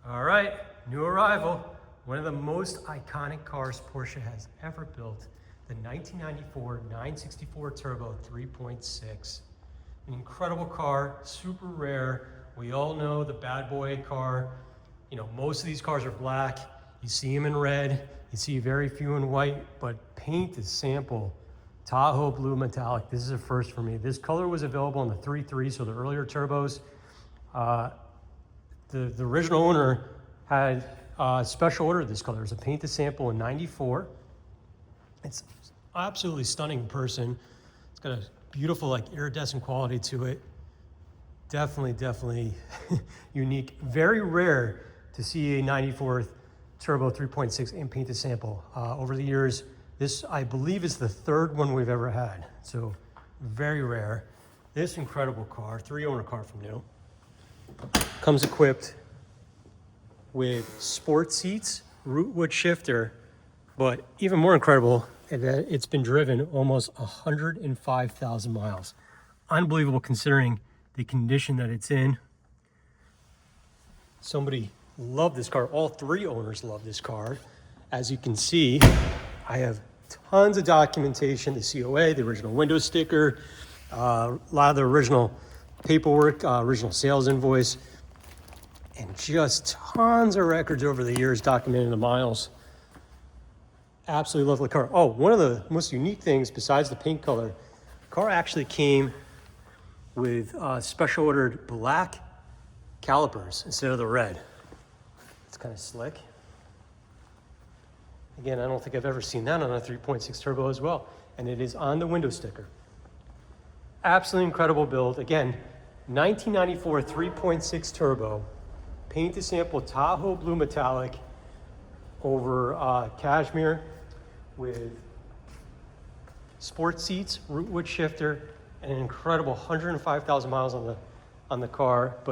All right, new arrival. One of the most iconic cars Porsche has ever built, the 1994 964 Turbo 3.6. An incredible car, super rare. We all know the bad boy car. You know, most of these cars are black. You see them in red. You see very few in white, but Paint-to-Sample Tahoe Blue metallic. This is a first for me. This color was available in the 3.3, so the earlier turbos. The original owner had a special order of this color. It was a Paint-to-Sample in '94. It's absolutely stunning in person. It's got a beautiful, like, iridescent quality to it. Definitely unique. Very rare to see a '94 Turbo 3.6 in Paint-to-Sample. Over the years, this, I believe, is the third one we've ever had. So very rare. This incredible car, three-owner car from new, comes equipped with sport seats, rootwood shifter, but even more incredible, that it's been driven almost 105,000 miles. Unbelievable considering the condition that it's in. Somebody loved this car. All three owners love this car. As you can see, I have tons of documentation, the COA, the original window sticker, a lot of the original paperwork, original sales invoice, and just tons of records over the years documenting the miles. Absolutely love the car. Oh, one of the most unique things besides the paint color, the car actually came with special ordered black calipers instead of the red. It's kind of slick. Again, I don't think I've ever seen that on a 3.6 turbo as well. And it is on the window sticker. Absolutely incredible build. Again, 1994 3.6 turbo, Paint-to-Sample Tahoe Blue metallic over Cashmere with sport seats, rootwood shifter, and an incredible 105,000 miles on the car.